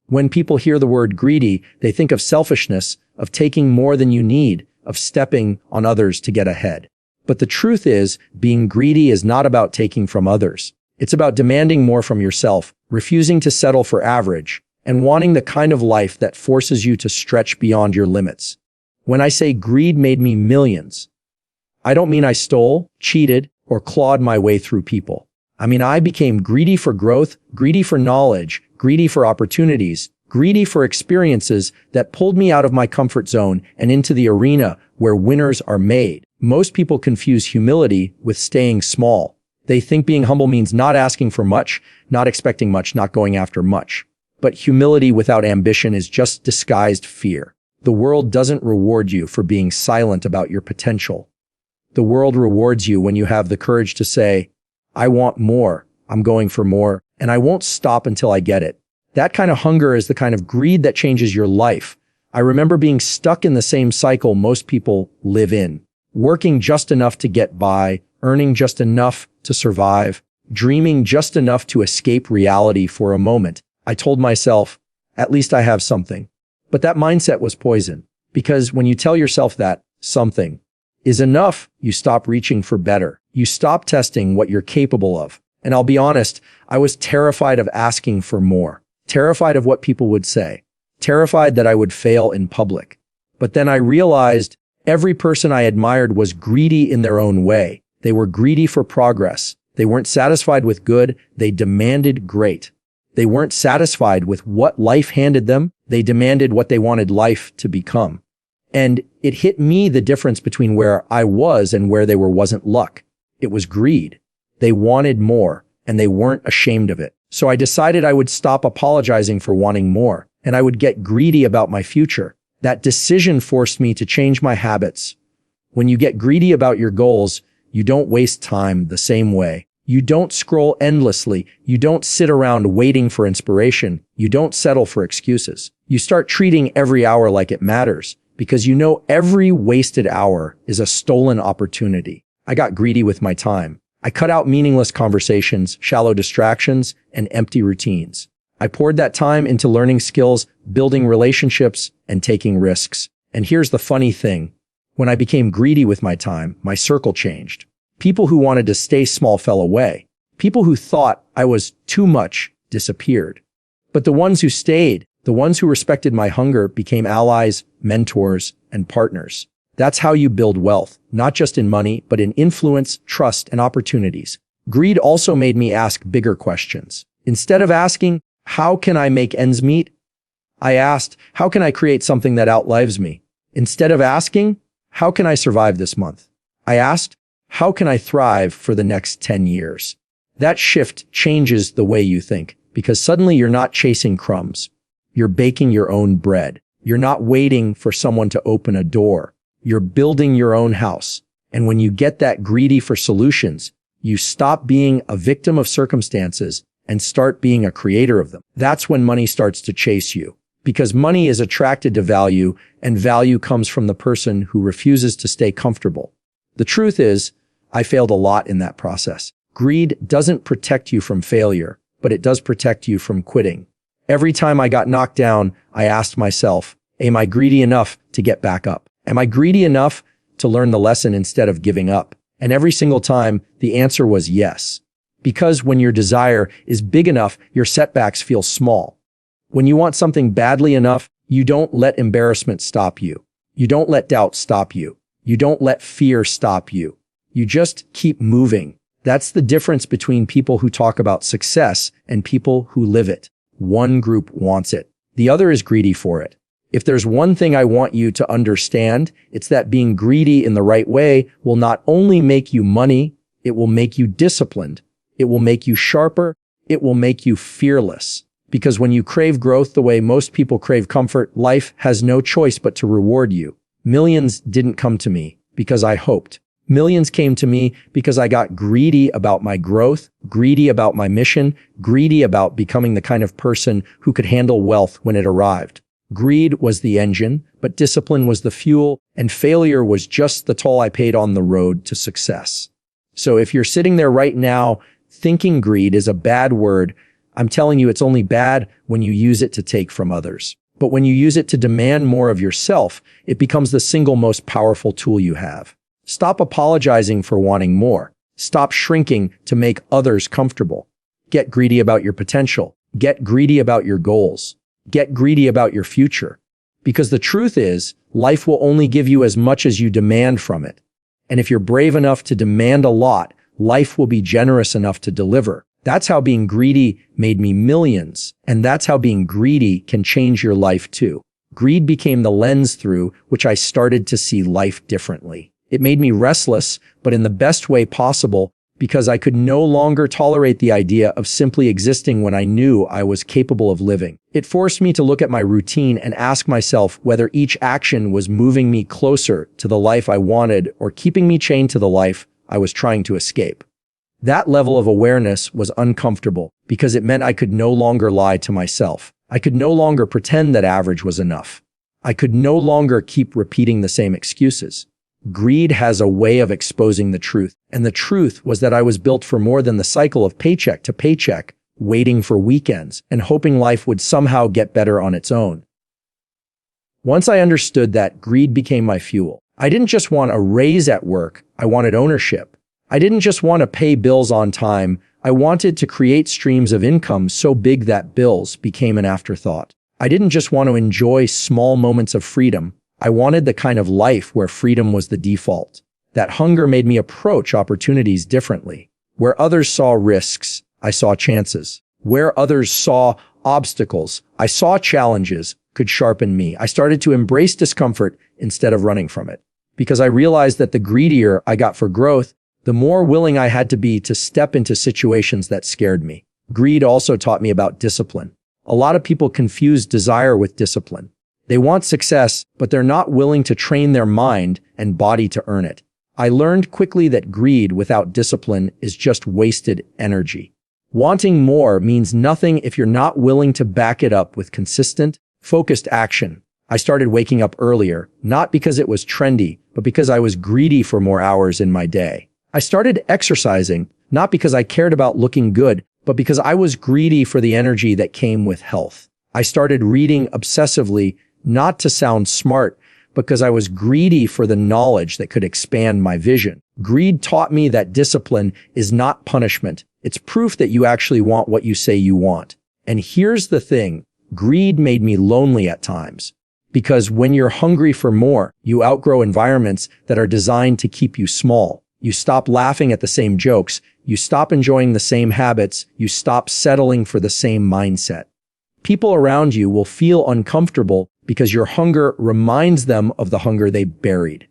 When people hear the word greedy, they think of selfishness, of taking more than you need, of stepping on others to get ahead. But the truth is, being greedy is not about taking from others. It's about demanding more from yourself, refusing to settle for average, and wanting the kind of life that forces you to stretch beyond your limits. When I say greed made me millions, I don't mean I stole, cheated, or clawed my way through people. I mean, I became greedy for growth, greedy for knowledge, greedy for opportunities, greedy for experiences that pulled me out of my comfort zone and into the arena where winners are made. Most people confuse humility with staying small. They think being humble means not asking for much, not expecting much, not going after much. But humility without ambition is just disguised fear. The world doesn't reward you for being silent about your potential. The world rewards you when you have the courage to say, I want more, I'm going for more, and I won't stop until I get it. That kind of hunger is the kind of greed that changes your life. I remember being stuck in the same cycle most people live in. Working just enough to get by, earning just enough to survive, dreaming just enough to escape reality for a moment. I told myself, at least I have something. But that mindset was poison, because when you tell yourself that something is enough, you stop reaching for better. You stop testing what you're capable of. And I'll be honest, I was terrified of asking for more, terrified of what people would say, terrified that I would fail in public. But then I realized every person I admired was greedy in their own way. They were greedy for progress. They weren't satisfied with good. They demanded great. They weren't satisfied with what life handed them. They demanded what they wanted life to become. And it hit me the difference between where I was and where they were wasn't luck. It was greed. They wanted more, and they weren't ashamed of it. So I decided I would stop apologizing for wanting more, and I would get greedy about my future. That decision forced me to change my habits. When you get greedy about your goals, you don't waste time the same way. You don't scroll endlessly. You don't sit around waiting for inspiration. You don't settle for excuses. You start treating every hour like it matters, because you know every wasted hour is a stolen opportunity. I got greedy with my time. I cut out meaningless conversations, shallow distractions, and empty routines. I poured that time into learning skills, building relationships, and taking risks. And here's the funny thing. When I became greedy with my time, my circle changed. People who wanted to stay small fell away. People who thought I was too much disappeared. But the ones who stayed, the ones who respected my hunger, became allies, mentors, and partners. That's how you build wealth, not just in money, but in influence, trust, and opportunities. Greed also made me ask bigger questions. Instead of asking, how can I make ends meet? I asked, how can I create something that outlives me? Instead of asking, how can I survive this month? I asked, how can I thrive for the next 10 years? That shift changes the way you think, because suddenly you're not chasing crumbs. You're baking your own bread. You're not waiting for someone to open a door. You're building your own house. And when you get that greedy for solutions, you stop being a victim of circumstances and start being a creator of them. That's when money starts to chase you, because money is attracted to value, and value comes from the person who refuses to stay comfortable. The truth is, I failed a lot in that process. Greed doesn't protect you from failure, but it does protect you from quitting. Every time I got knocked down, I asked myself, am I greedy enough to get back up? Am I greedy enough to learn the lesson instead of giving up? And every single time, the answer was yes. Because when your desire is big enough, your setbacks feel small. When you want something badly enough, you don't let embarrassment stop you. You don't let doubt stop you. You don't let fear stop you. You just keep moving. That's the difference between people who talk about success and people who live it. One group wants it. The other is greedy for it. If there's one thing I want you to understand, it's that being greedy in the right way will not only make you money, it will make you disciplined. It will make you sharper. It will make you fearless. Because when you crave growth the way most people crave comfort, life has no choice but to reward you. Millions didn't come to me because I hoped. Millions came to me because I got greedy about my growth, greedy about my mission, greedy about becoming the kind of person who could handle wealth when it arrived. Greed was the engine, but discipline was the fuel, and failure was just the toll I paid on the road to success. So if you're sitting there right now thinking greed is a bad word, I'm telling you, it's only bad when you use it to take from others. But when you use it to demand more of yourself, it becomes the single most powerful tool you have. Stop apologizing for wanting more. Stop shrinking to make others comfortable. Get greedy about your potential. Get greedy about your goals. Get greedy about your future. Because the truth is, life will only give you as much as you demand from it. And if you're brave enough to demand a lot, life will be generous enough to deliver. That's how being greedy made me millions. And that's how being greedy can change your life too. Greed became the lens through which I started to see life differently. It made me restless, but in the best way possible, because I could no longer tolerate the idea of simply existing when I knew I was capable of living. It forced me to look at my routine and ask myself whether each action was moving me closer to the life I wanted or keeping me chained to the life I was trying to escape. That level of awareness was uncomfortable because it meant I could no longer lie to myself. I could no longer pretend that average was enough. I could no longer keep repeating the same excuses. Greed has a way of exposing the truth, and the truth was that I was built for more than the cycle of paycheck to paycheck, waiting for weekends and hoping life would somehow get better on its own. Once I understood that, greed became my fuel. I didn't just want a raise at work, I wanted ownership. I didn't just want to pay bills on time, I wanted to create streams of income so big that bills became an afterthought. I didn't just want to enjoy small moments of freedom, I wanted the kind of life where freedom was the default. That hunger made me approach opportunities differently. Where others saw risks, I saw chances. Where others saw obstacles, I saw challenges could sharpen me. I started to embrace discomfort instead of running from it. Because I realized that the greedier I got for growth, the more willing I had to be to step into situations that scared me. Greed also taught me about discipline. A lot of people confuse desire with discipline. They want success, but they're not willing to train their mind and body to earn it. I learned quickly that greed without discipline is just wasted energy. Wanting more means nothing if you're not willing to back it up with consistent, focused action. I started waking up earlier, not because it was trendy, but because I was greedy for more hours in my day. I started exercising, not because I cared about looking good, but because I was greedy for the energy that came with health. I started reading obsessively, not to sound smart, because I was greedy for the knowledge that could expand my vision. Greed taught me that discipline is not punishment. It's proof that you actually want what you say you want. And here's the thing, greed made me lonely at times. Because when you're hungry for more, you outgrow environments that are designed to keep you small. You stop laughing at the same jokes. You stop enjoying the same habits. You stop settling for the same mindset. People around you will feel uncomfortable because your hunger reminds them of the hunger they buried.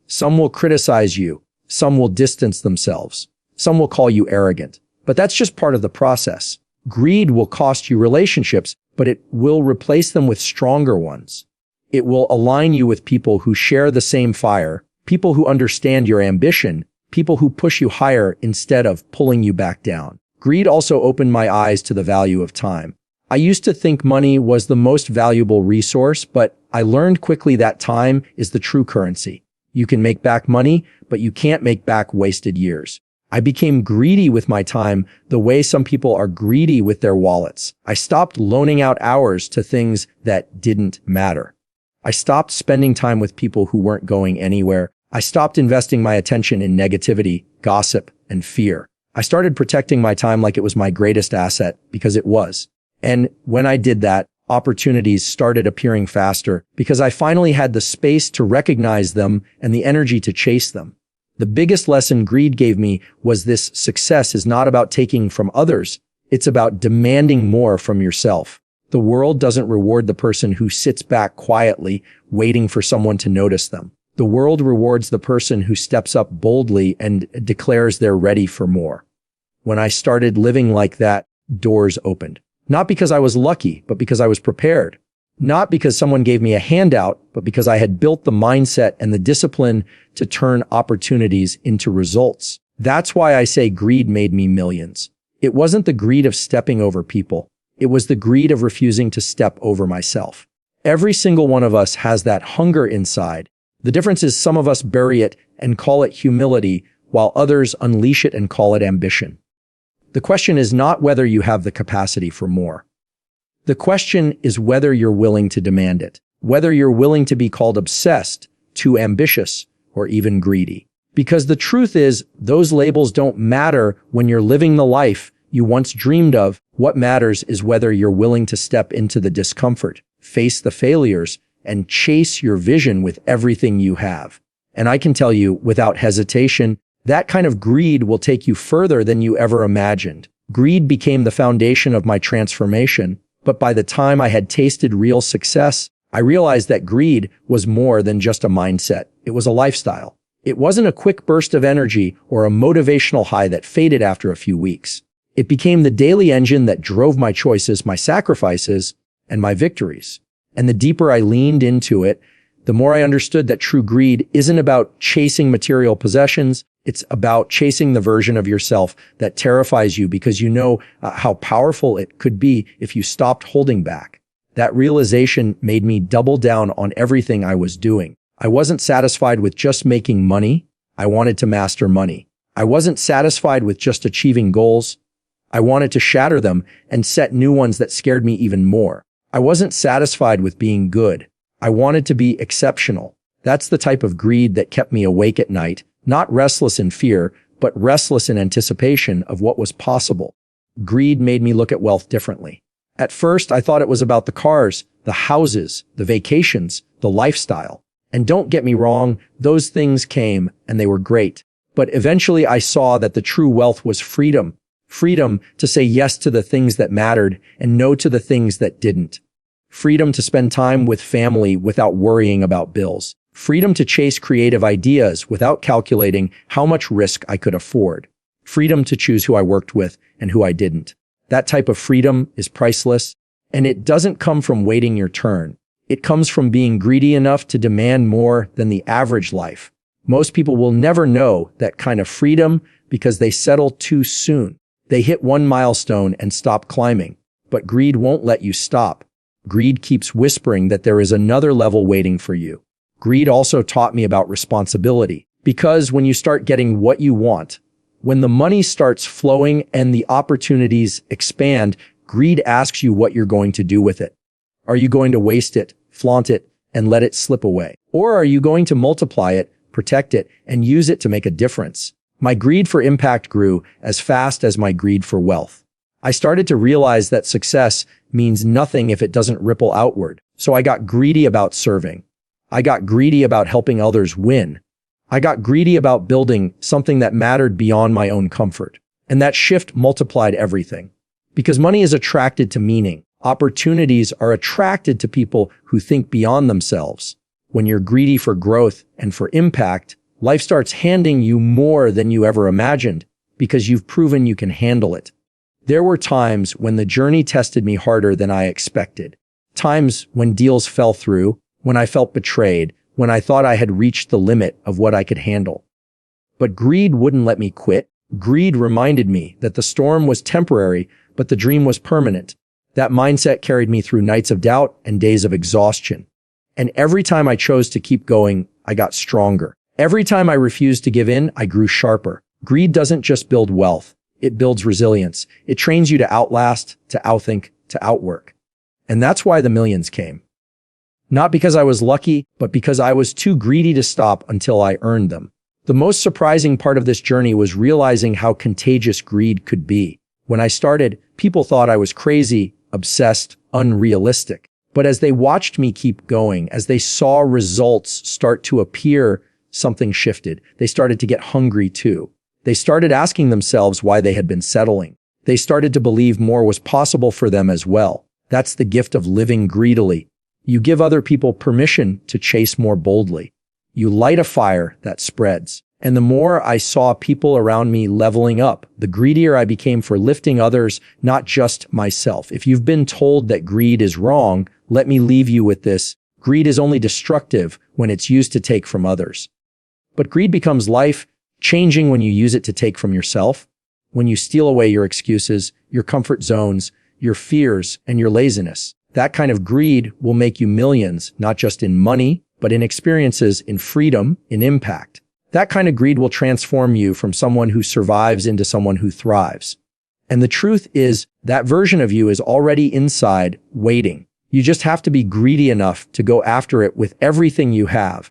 Some will criticize you. Some will distance themselves. Some will call you arrogant. But that's just part of the process. Greed will cost you relationships, but it will replace them with stronger ones. It will align you with people who share the same fire, people who understand your ambition, people who push you higher instead of pulling you back down. Greed also opened my eyes to the value of time. I used to think money was the most valuable resource, but I learned quickly that time is the true currency. You can make back money, but you can't make back wasted years. I became greedy with my time the way some people are greedy with their wallets. I stopped loaning out hours to things that didn't matter. I stopped spending time with people who weren't going anywhere. I stopped investing my attention in negativity, gossip, and fear. I started protecting my time like it was my greatest asset, because it was. And when I did that, opportunities started appearing faster because I finally had the space to recognize them and the energy to chase them. The biggest lesson greed gave me was this: success is not about taking from others. It's about demanding more from yourself. The world doesn't reward the person who sits back quietly, waiting for someone to notice them. The world rewards the person who steps up boldly and declares they're ready for more. When I started living like that, doors opened. Not because I was lucky, but because I was prepared. Not because someone gave me a handout, but because I had built the mindset and the discipline to turn opportunities into results. That's why I say greed made me millions. It wasn't the greed of stepping over people. It was the greed of refusing to step over myself. Every single one of us has that hunger inside. The difference is some of us bury it and call it humility, while others unleash it and call it ambition. The question is not whether you have the capacity for more. The question is whether you're willing to demand it, whether you're willing to be called obsessed, too ambitious, or even greedy. Because the truth is, those labels don't matter when you're living the life you once dreamed of. What matters is whether you're willing to step into the discomfort, face the failures, and chase your vision with everything you have. And I can tell you, without hesitation, that kind of greed will take you further than you ever imagined. Greed became the foundation of my transformation, but by the time I had tasted real success, I realized that greed was more than just a mindset. It was a lifestyle. It wasn't a quick burst of energy or a motivational high that faded after a few weeks. It became the daily engine that drove my choices, my sacrifices, and my victories. And the deeper I leaned into it, the more I understood that true greed isn't about chasing material possessions. It's about chasing the version of yourself that terrifies you because you know how powerful it could be if you stopped holding back. That realization made me double down on everything I was doing. I wasn't satisfied with just making money. I wanted to master money. I wasn't satisfied with just achieving goals. I wanted to shatter them and set new ones that scared me even more. I wasn't satisfied with being good. I wanted to be exceptional. That's the type of greed that kept me awake at night, not restless in fear, but restless in anticipation of what was possible. Greed made me look at wealth differently. At first, I thought it was about the cars, the houses, the vacations, the lifestyle. And don't get me wrong, those things came and they were great. But eventually I saw that the true wealth was freedom. Freedom to say yes to the things that mattered and no to the things that didn't. Freedom to spend time with family without worrying about bills. Freedom to chase creative ideas without calculating how much risk I could afford. Freedom to choose who I worked with and who I didn't. That type of freedom is priceless, and it doesn't come from waiting your turn. It comes from being greedy enough to demand more than the average life. Most people will never know that kind of freedom because they settle too soon. They hit one milestone and stop climbing. But greed won't let you stop. Greed keeps whispering that there is another level waiting for you. Greed also taught me about responsibility. Because when you start getting what you want, when the money starts flowing and the opportunities expand, greed asks you what you're going to do with it. Are you going to waste it, flaunt it, and let it slip away? Or are you going to multiply it, protect it, and use it to make a difference? My greed for impact grew as fast as my greed for wealth. I started to realize that success means nothing if it doesn't ripple outward. So I got greedy about serving. I got greedy about helping others win. I got greedy about building something that mattered beyond my own comfort. And that shift multiplied everything. Because money is attracted to meaning. Opportunities are attracted to people who think beyond themselves. When you're greedy for growth and for impact, life starts handing you more than you ever imagined because you've proven you can handle it. There were times when the journey tested me harder than I expected. Times when deals fell through, when I felt betrayed, when I thought I had reached the limit of what I could handle. But greed wouldn't let me quit. Greed reminded me that the storm was temporary, but the dream was permanent. That mindset carried me through nights of doubt and days of exhaustion. And every time I chose to keep going, I got stronger. Every time I refused to give in, I grew sharper. Greed doesn't just build wealth. It builds resilience. It trains you to outlast, to outthink, to outwork. And that's why the millions came. Not because I was lucky, but because I was too greedy to stop until I earned them. The most surprising part of this journey was realizing how contagious greed could be. When I started, people thought I was crazy, obsessed, unrealistic. But as they watched me keep going, as they saw results start to appear, something shifted. They started to get hungry too. They started asking themselves why they had been settling. They started to believe more was possible for them as well. That's the gift of living greedily. You give other people permission to chase more boldly. You light a fire that spreads. And the more I saw people around me leveling up, the greedier I became for lifting others, not just myself. If you've been told that greed is wrong, let me leave you with this. Greed is only destructive when it's used to take from others. But greed becomes life-changing when you use it to take from yourself, when you steal away your excuses, your comfort zones, your fears, and your laziness. That kind of greed will make you millions, not just in money, but in experiences, in freedom, in impact. That kind of greed will transform you from someone who survives into someone who thrives. And the truth is, that version of you is already inside, waiting. You just have to be greedy enough to go after it with everything you have.